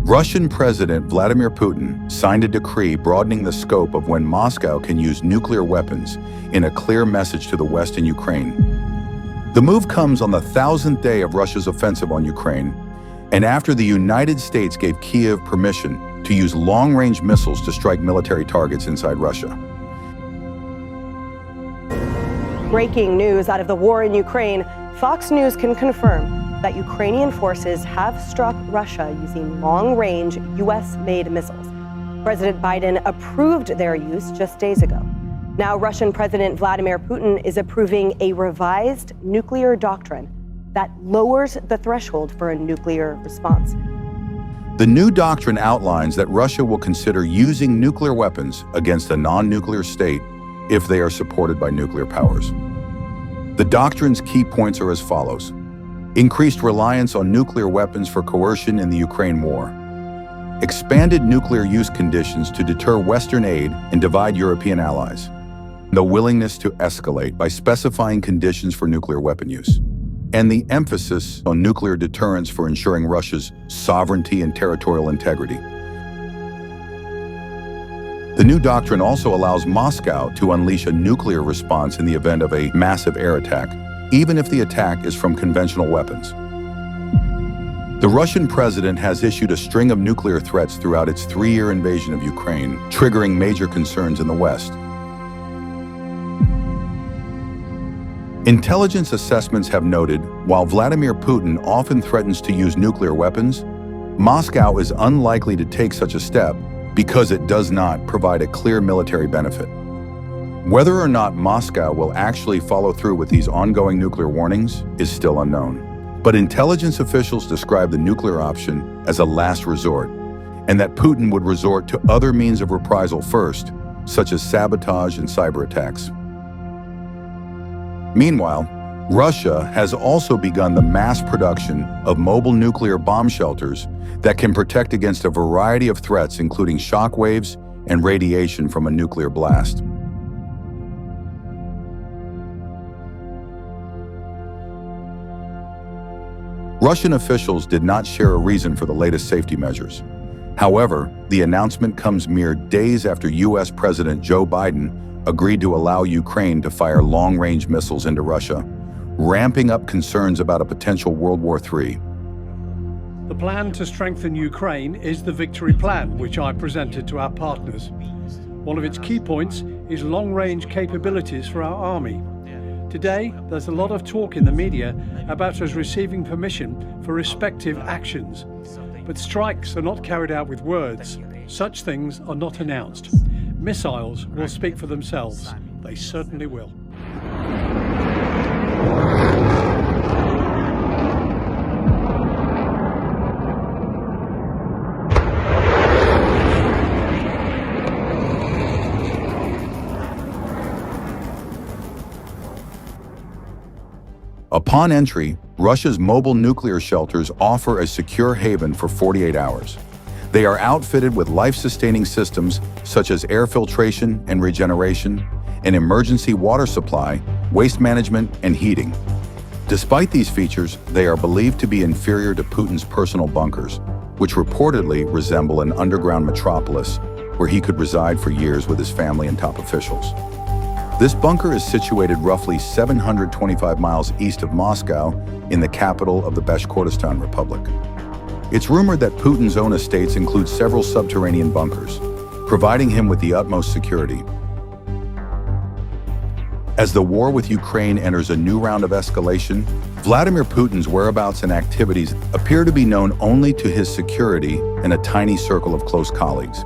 Russian President Vladimir Putin signed a decree broadening the scope of when Moscow can use nuclear weapons in a clear message to the West and Ukraine. The move comes on the 1,000th day of Russia's offensive on Ukraine, and after the United States gave Kyiv permission to use long-range missiles to strike military targets inside Russia. Breaking news out of the war in Ukraine, Fox News can confirm that Ukrainian forces have struck Russia using long-range U.S.-made missiles. President Biden approved their use just days ago. Now, Russian President Vladimir Putin is approving a revised nuclear doctrine that lowers the threshold for a nuclear response. The new doctrine outlines that Russia will consider using nuclear weapons against a non-nuclear state if they are supported by nuclear powers. The doctrine's key points are as follows: increased reliance on nuclear weapons for coercion in the Ukraine war, expanded nuclear use conditions to deter Western aid and divide European allies, the willingness to escalate by specifying conditions for nuclear weapon use, and the emphasis on nuclear deterrence for ensuring Russia's sovereignty and territorial integrity. The new doctrine also allows Moscow to unleash a nuclear response in the event of a massive air attack, even if the attack is from conventional weapons. The Russian president has issued a string of nuclear threats throughout its 3-year invasion of Ukraine, triggering major concerns in the West. Intelligence assessments have noted, while Vladimir Putin often threatens to use nuclear weapons, Moscow is unlikely to take such a step because it does not provide a clear military benefit. Whether or not Moscow will actually follow through with these ongoing nuclear warnings is still unknown. But intelligence officials describe the nuclear option as a last resort, and that Putin would resort to other means of reprisal first, such as sabotage and cyber attacks. Meanwhile, Russia has also begun the mass production of mobile nuclear bomb shelters that can protect against a variety of threats, including shock waves and radiation from a nuclear blast. Russian officials did not share a reason for the latest safety measures. However, the announcement comes mere days after U.S. President Joe Biden agreed to allow Ukraine to fire long-range missiles into Russia, ramping up concerns about a potential World War III. The plan to strengthen Ukraine is the Victory Plan, which I presented to our partners. One of its key points is long-range capabilities for our army. Today, there's a lot of talk in the media about us receiving permission for respective actions. But strikes are not carried out with words. Such things are not announced. Missiles will speak for themselves. They certainly will. Upon entry, Russia's mobile nuclear shelters offer a secure haven for 48 hours. They are outfitted with life-sustaining systems such as air filtration and regeneration, an emergency water supply, waste management, and heating. Despite these features, they are believed to be inferior to Putin's personal bunkers, which reportedly resemble an underground metropolis where he could reside for years with his family and top officials. This bunker is situated roughly 725 miles east of Moscow in the capital of the Bashkortostan Republic. It's rumored that Putin's own estates include several subterranean bunkers, providing him with the utmost security. As the war with Ukraine enters a new round of escalation, Vladimir Putin's whereabouts and activities appear to be known only to his security and a tiny circle of close colleagues.